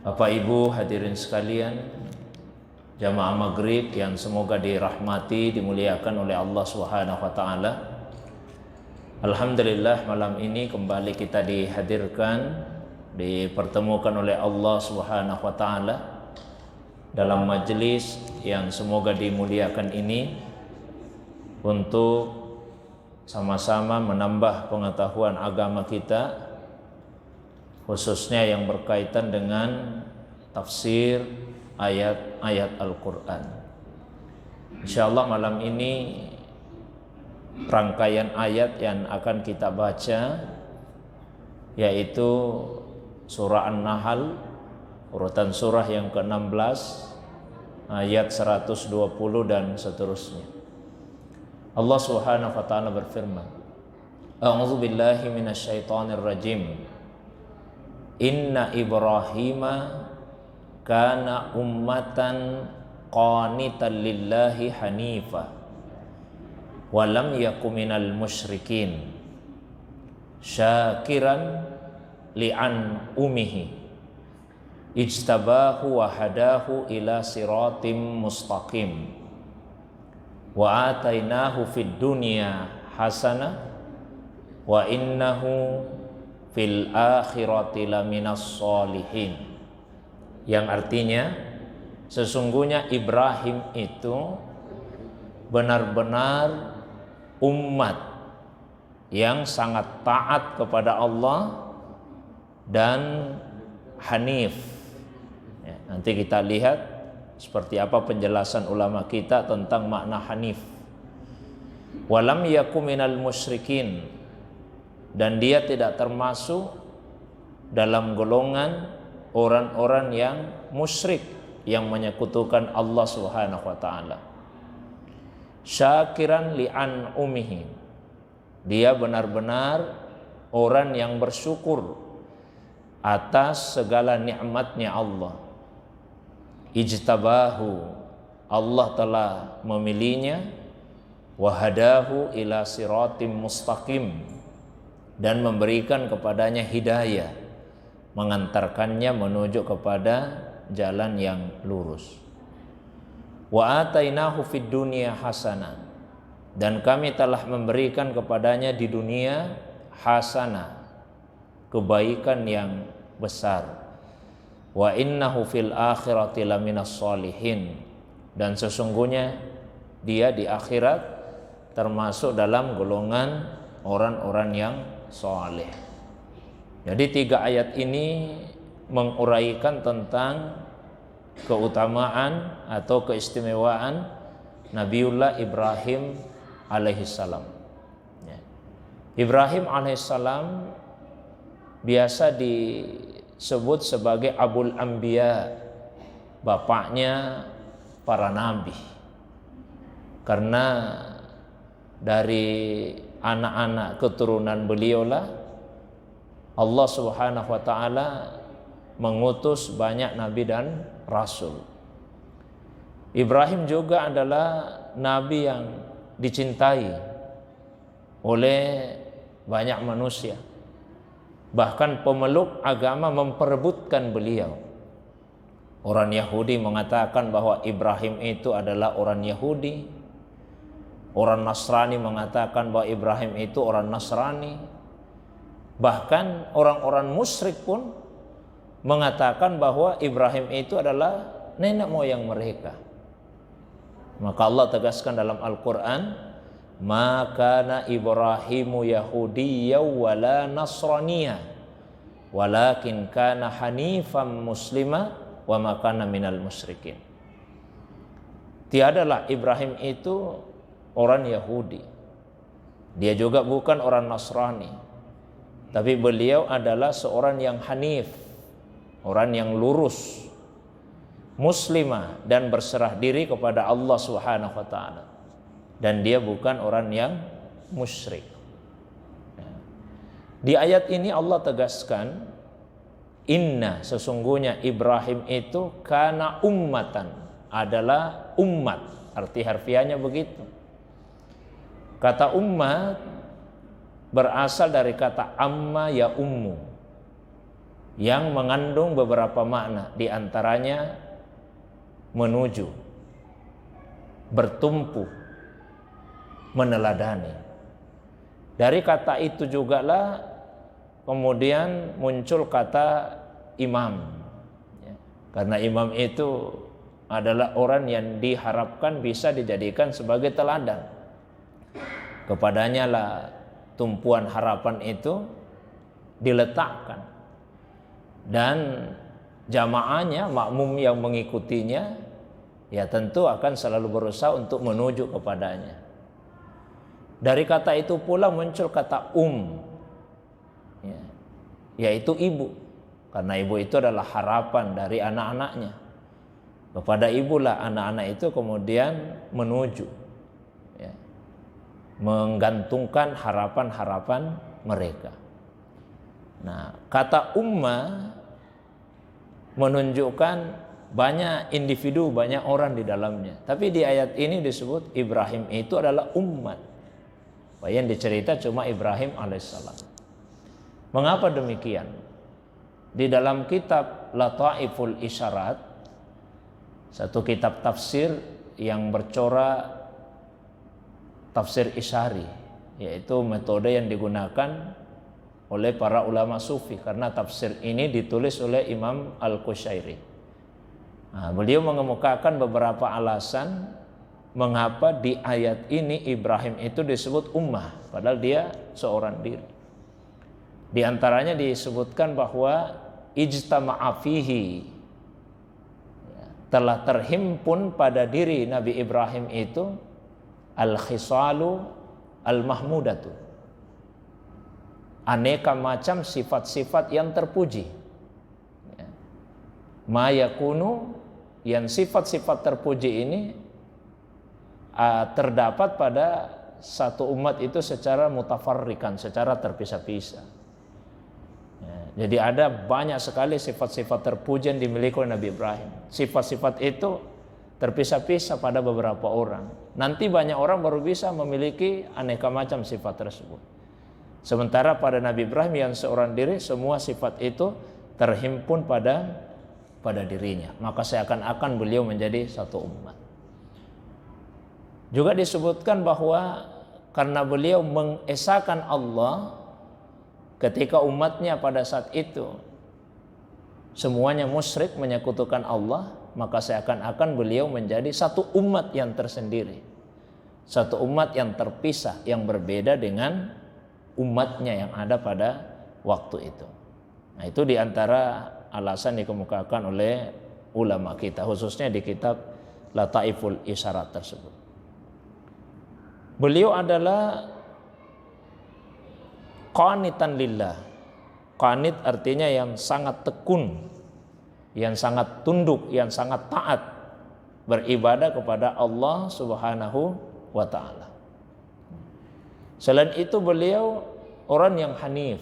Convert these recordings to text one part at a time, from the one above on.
Bapak Ibu hadirin sekalian, jamaah maghrib yang semoga dirahmati, dimuliakan oleh Allah Subhanahu wa taala. Alhamdulillah, malam ini kembali kita dihadirkan, dipertemukan oleh Allah Subhanahu wa taala dalam majelis yang semoga dimuliakan ini untuk sama-sama menambah pengetahuan agama kita, khususnya yang berkaitan dengan tafsir ayat-ayat Al-Quran. Insyaallah malam ini rangkaian ayat yang akan kita baca yaitu surah An-Nahl, urutan surah yang ke-16, ayat 120 dan seterusnya. Allah Subhanahu wa taala berfirman, A'udzu billahi minasyaitonir rajim. Inna Ibrahima kana ummatan qanitan lillahi hanifa wa lam yakum minal musyrikin syakiran li'an umihi ijtabahu wa hadahu ila siratim mustaqim wa atainahu fid dunya hasanah wa innahu fil akhirati laminas solihin, yang artinya sesungguhnya Ibrahim itu benar-benar umat yang sangat taat kepada Allah dan hanif. Ya, nanti kita lihat seperti apa penjelasan ulama kita tentang makna hanif. Walam yakum minal musyrikin, dan dia tidak termasuk dalam golongan orang-orang yang musyrik yang menyekutukan Allah Subhanahu wa taala. Syakiran li'an umihi, dia benar-benar orang yang bersyukur atas segala nikmatnya Allah. Ijtabahu, Allah telah memilihnya, wahadahu ila siratim mustaqim, dan memberikan kepadanya hidayah, mengantarkannya menuju kepada jalan yang lurus. Wa atainahu fid dunya hasanah, dan kami telah memberikan kepadanya di dunia hasanah, kebaikan yang besar. Wa innahu fil akhirati laminas solihin, dan sesungguhnya dia di akhirat termasuk dalam golongan orang-orang yang soleh. Jadi 3 ayat ini menguraikan tentang keutamaan atau keistimewaan Nabiullah Ibrahim alaihissalam. Ibrahim alaihissalam biasa disebut sebagai Abul Anbiya, bapaknya para nabi, karena dari anak-anak keturunan beliaulah Allah Subhanahu wa taala mengutus banyak nabi dan rasul. Ibrahim juga adalah nabi yang dicintai oleh banyak manusia. Bahkan pemeluk agama memperebutkan beliau. Orang Yahudi mengatakan bahwa Ibrahim itu adalah orang Yahudi. Orang Nasrani mengatakan bahwa Ibrahim itu orang Nasrani. Bahkan orang-orang musyrik pun mengatakan bahwa Ibrahim itu adalah nenek moyang mereka. Maka Allah tegaskan dalam Al-Quran, "Ma kana Ibrahimu Yahudiyya wala Nasraniyya, walakin kana hanifan muslima wa ma kana minal musyrikin." Tiadalah Ibrahim itu orang Yahudi, dia juga bukan orang Nasrani, tapi beliau adalah seorang yang hanif, orang yang lurus, muslimah, dan berserah diri kepada Allah Subhanahu wa taala, dan dia bukan orang yang musyrik. Di ayat ini Allah tegaskan, inna, sesungguhnya Ibrahim itu kana ummatan, adalah umat, arti harfiahnya begitu. Kata umat berasal dari kata amma ya ummu. yang mengandung beberapa makna, di antaranya menuju, bertumpu, meneladani. Dari kata itu jugalah kemudian muncul kata imam, ya. Karena imam itu adalah orang yang diharapkan bisa dijadikan sebagai teladan. Kepadanya lah tumpuan harapan itu diletakkan, dan jamaahnya, makmum yang mengikutinya, ya tentu akan selalu berusaha untuk menuju kepadanya. Dari kata itu pula muncul kata ya, yaitu ibu, karena ibu itu adalah harapan dari anak-anaknya. Kepada ibulah anak-anak itu kemudian menuju, ya, menggantungkan harapan-harapan mereka. Nah, kata ummah menunjukkan banyak individu, banyak orang di dalamnya. Tapi di ayat ini disebut Ibrahim itu adalah umat. Yang dicerita cuma Ibrahim alaihissalam. Mengapa demikian? Di dalam kitab Lataiful Isyarat, satu kitab tafsir yang bercorak tafsir isyari, yaitu metode yang digunakan oleh para ulama sufi, karena tafsir ini ditulis oleh Imam Al-Qushairi. Nah, beliau mengemukakan beberapa alasan mengapa di ayat ini Ibrahim itu disebut ummah, padahal dia seorang diri. Di antaranya disebutkan bahwa ijtama'a fihi, telah terhimpun pada diri Nabi Ibrahim itu al-khisalu al-mahmudatu, aneka macam sifat-sifat yang terpuji. Ma yakunu, yang sifat-sifat terpuji ini terdapat pada satu umat itu secara mutafarrikan, secara terpisah-pisah. Jadi ada banyak sekali sifat-sifat terpuji yang dimiliki oleh Nabi Ibrahim. Sifat-sifat itu terpisah-pisah pada beberapa orang. Nanti banyak orang baru bisa memiliki aneka macam sifat tersebut. Sementara pada Nabi Ibrahim yang seorang diri, semua sifat itu terhimpun pada dirinya. Maka seakan-akan beliau menjadi satu umat. Juga disebutkan bahwa karena beliau mengesahkan Allah, ketika umatnya pada saat itu semuanya musyrik, menyekutukan Allah, maka seakan-akan beliau menjadi satu umat yang tersendiri, satu umat yang terpisah, yang berbeda dengan umatnya yang ada pada waktu itu. Nah, itu diantara alasan dikemukakan oleh ulama kita, khususnya di kitab Lataiful Isyarat tersebut. Beliau adalah qanitan lillah. Qanit artinya yang sangat tekun, yang sangat tunduk, yang sangat taat beribadah kepada Allah Subhanahu wa ta'ala. Selain itu beliau orang yang hanif.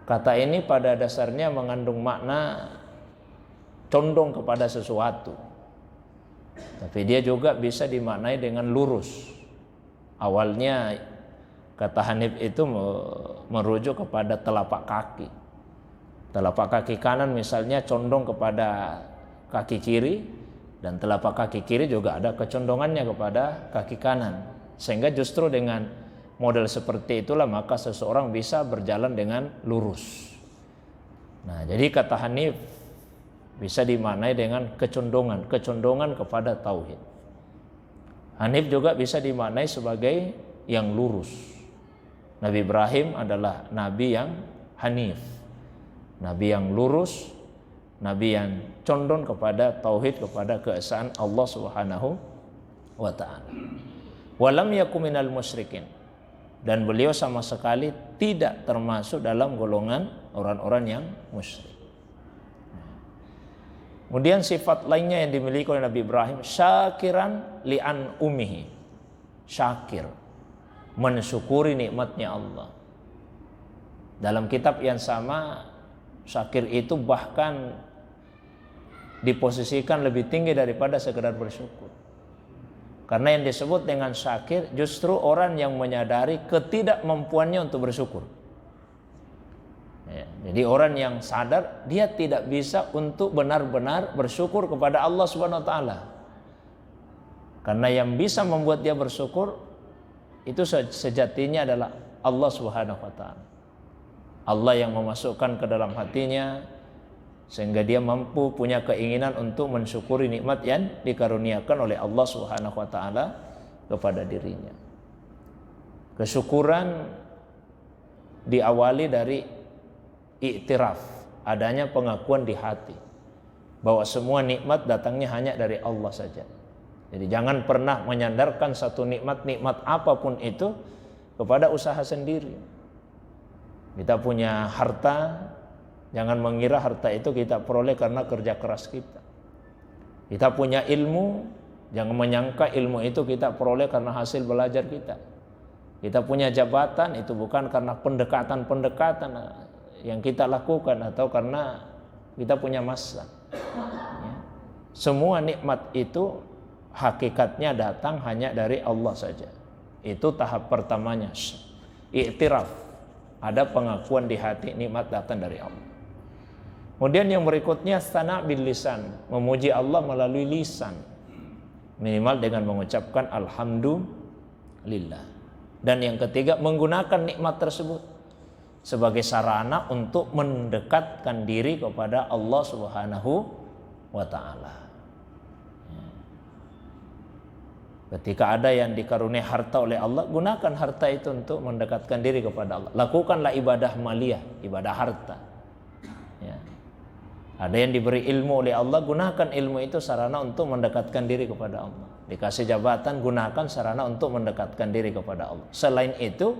Kata ini pada dasarnya mengandung makna condong kepada sesuatu. Tapi dia juga bisa dimaknai dengan lurus. Awalnya kata hanif itu merujuk kepada telapak kaki. Telapak kaki kanan misalnya condong kepada kaki kiri, dan telapak kaki kiri juga ada kecondongannya kepada kaki kanan. Sehingga justru dengan model seperti itulah maka seseorang bisa berjalan dengan lurus. Nah, jadi kata hanif bisa dimaknai dengan kecondongan kepada tauhid. Hanif juga bisa dimaknai sebagai yang lurus. Nabi Ibrahim adalah nabi yang hanif, nabi yang lurus, nabi yang condong kepada tauhid, kepada keesaan Allah Subhanahu wa ta'ala. Walam yakum minal musyrikin, dan beliau sama sekali tidak termasuk dalam golongan orang-orang yang musyrik. Kemudian sifat lainnya yang dimiliki oleh Nabi Ibrahim, syakiran li'an umihi, syakir, mensyukuri nikmatnya Allah. Dalam kitab yang sama, syakir itu bahkan diposisikan lebih tinggi daripada sekedar bersyukur. Karena yang disebut dengan syakir justru orang yang menyadari ketidakmampuannya untuk bersyukur. Ya, jadi orang yang sadar dia tidak bisa untuk benar-benar bersyukur kepada Allah Subhanahu wa taala. Karena yang bisa membuat dia bersyukur itu sejatinya adalah Allah Subhanahu wa taala. Allah yang memasukkan ke dalam hatinya sehingga dia mampu punya keinginan untuk mensyukuri nikmat yang dikaruniakan oleh Allah Subhanahu wa taala kepada dirinya. Kesyukuran diawali dari iktiraf, adanya pengakuan di hati bahwa semua nikmat datangnya hanya dari Allah saja. Jadi jangan pernah menyandarkan satu nikmat apapun itu kepada usaha sendiri. Kita punya harta, jangan mengira harta itu kita peroleh karena kerja keras kita. Kita punya ilmu, jangan menyangka ilmu itu kita peroleh karena hasil belajar kita. Kita punya jabatan, itu bukan karena pendekatan-pendekatan yang kita lakukan atau karena kita punya masa. Ya. Semua nikmat itu hakikatnya datang hanya dari Allah saja. Itu tahap pertamanya, iktiraf, ada pengakuan di hati nikmat datang dari Allah. Kemudian yang berikutnya sana bil lisan, memuji Allah melalui lisan, minimal dengan mengucapkan alhamdulillah. Dan yang ketiga menggunakan nikmat tersebut sebagai sarana untuk mendekatkan diri kepada Allah Subhanahu wa taala. Ketika ada yang dikaruniai harta oleh Allah, gunakan harta itu untuk mendekatkan diri kepada Allah. Lakukanlah ibadah maliyah, ibadah harta. Ya. Ada yang diberi ilmu oleh Allah, gunakan ilmu itu sarana untuk mendekatkan diri kepada Allah. Dikasih jabatan, gunakan sarana untuk mendekatkan diri kepada Allah. Selain itu,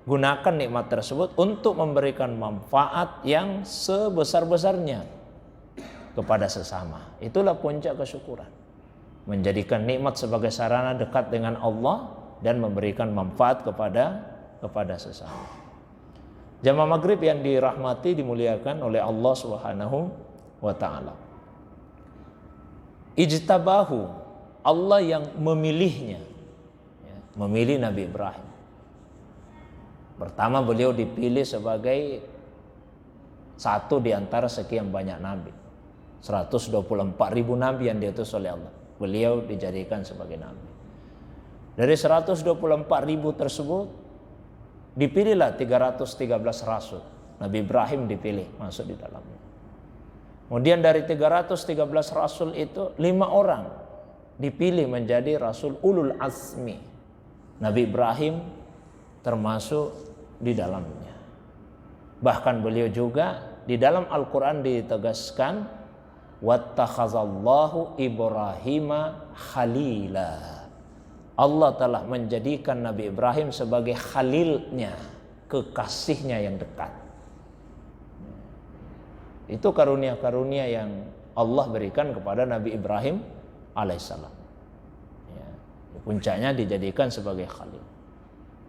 gunakan nikmat tersebut untuk memberikan manfaat yang sebesar-besarnya kepada sesama. Itulah puncak kesyukuran. Menjadikan nikmat sebagai sarana dekat dengan Allah dan memberikan manfaat kepada sesama. Jamaah maghrib yang dirahmati, dimuliakan oleh Allah Subhanahu wa taala. Ijtabahu, Allah yang memilihnya, ya, memilih Nabi Ibrahim. Pertama beliau dipilih sebagai satu di antara sekian banyak nabi. 124.000 nabi yang diutus oleh Allah. Beliau dijadikan sebagai nabi. Dari 124.000 tersebut dipilihlah 313 rasul. Nabi Ibrahim dipilih masuk di dalamnya. Kemudian dari 313 rasul itu 5 orang dipilih menjadi rasul ulul azmi. Nabi Ibrahim termasuk di dalamnya. Bahkan beliau juga di dalam Al-Quran ditegaskan wattakhazallahu Ibrahima khalila. Allah telah menjadikan Nabi Ibrahim sebagai khalilnya, kekasihnya yang dekat. Itu karunia-karunia yang Allah berikan kepada Nabi Ibrahim alaihissalam. Ya, puncaknya dijadikan sebagai khalil.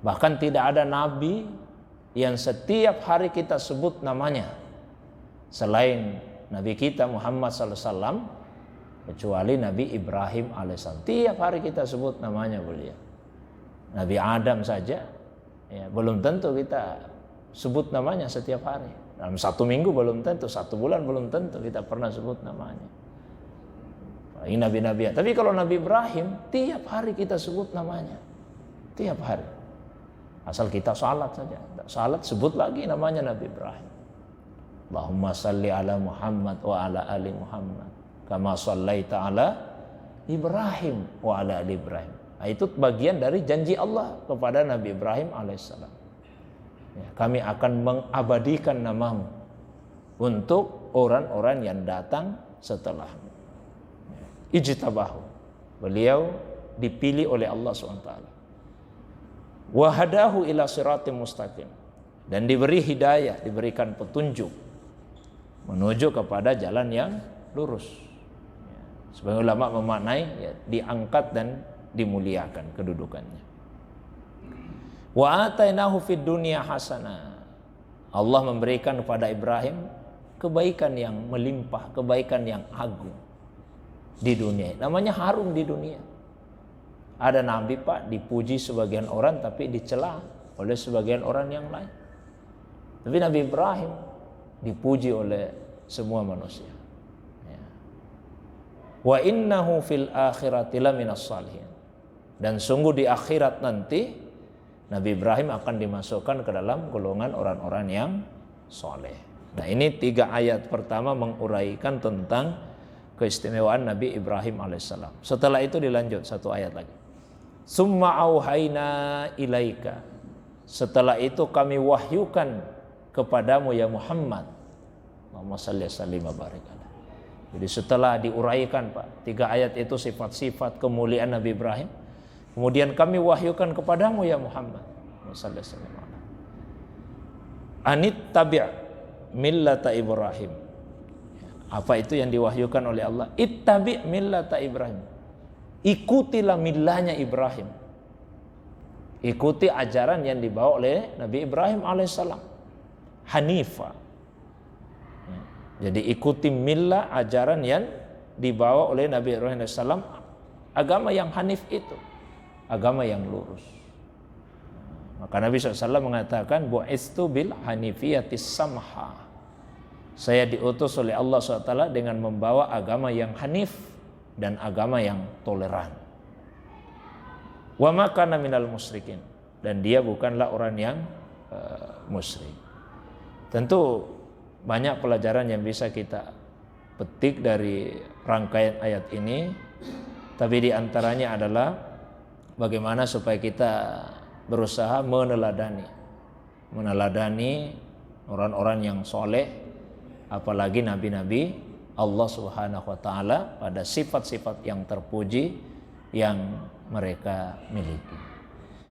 Bahkan tidak ada nabi yang setiap hari kita sebut namanya selain Nabi kita Muhammad SAW, kecuali Nabi Ibrahim alaihissalam. Tiap hari kita sebut namanya beliau. Nabi Adam saja, ya, belum tentu kita sebut namanya setiap hari. Dalam 1 minggu belum tentu, 1 bulan belum tentu kita pernah sebut namanya. Ini nabi-nabi. Tapi kalau Nabi Ibrahim, tiap hari kita sebut namanya. Tiap hari. Asal kita salat saja. Salat sebut lagi namanya Nabi Ibrahim. Allahumma salli ala Muhammad wa ala ali Muhammad kama sallaita ala Ibrahim wa ala ali Ibrahim. Nah, itu bagian dari janji Allah kepada Nabi Ibrahim alaihissalam. Ya, kami akan mengabadikan namamu untuk orang-orang yang datang setelahmu. Ijtabahu, beliau dipilih oleh Allah SWT. Wahadahu ila siratim mustaqim, dan diberi hidayah, diberikan petunjuk menuju kepada jalan yang lurus. Sebagian ulama memaknai ya, diangkat dan dimuliakan kedudukannya. Wa atainahu fid dunya hasanah, Allah memberikan kepada Ibrahim kebaikan yang melimpah, kebaikan yang agung di dunia. Namanya harum di dunia. Ada nabi Pak dipuji sebagian orang tapi dicela oleh sebagian orang yang lain. Tapi Nabi Ibrahim dipuji oleh semua manusia. Ya. Wa innahu fil akhirati laminas salihin. Dan sungguh di akhirat nanti Nabi Ibrahim akan dimasukkan ke dalam golongan orang-orang yang soleh. Nah, ini 3 ayat pertama menguraikan tentang keistimewaan Nabi Ibrahim alaihissalam. Setelah itu dilanjut 1 ayat lagi. Summa auhayna ilaika. Setelah itu kami wahyukan kepadamu ya Muhammad. Allahumma shalli wa barik. Jadi setelah diuraikan Pak, 3 ayat itu sifat-sifat kemuliaan Nabi Ibrahim. Kemudian kami wahyukan kepadamu ya Muhammad. Anit tabi' millata Ibrahim. Apa itu yang diwahyukan oleh Allah? Ittabi' millata Ibrahim. Ikutilah millahnya Ibrahim. Ikuti ajaran yang dibawa oleh Nabi Ibrahim alaihissalam. Hanifa. Jadi ikuti millah, ajaran yang dibawa oleh Nabi Ibrahim alaihissalam. Agama yang hanif itu, agama yang lurus. Maka Nabi SAW mengatakan, bu'istu bil hanifiyatis samha. Saya diutus oleh Allah SWT dengan membawa agama yang hanif dan agama yang toleran. Wa ma kana minal musyrikin. Dan dia bukanlah orang yang musyrik. Tentu banyak pelajaran yang bisa kita petik dari rangkaian ayat ini. Tapi di antaranya adalah bagaimana supaya kita berusaha meneladani orang-orang yang soleh, apalagi nabi-nabi Allah Subhanahu wa taala pada sifat-sifat yang terpuji yang mereka miliki.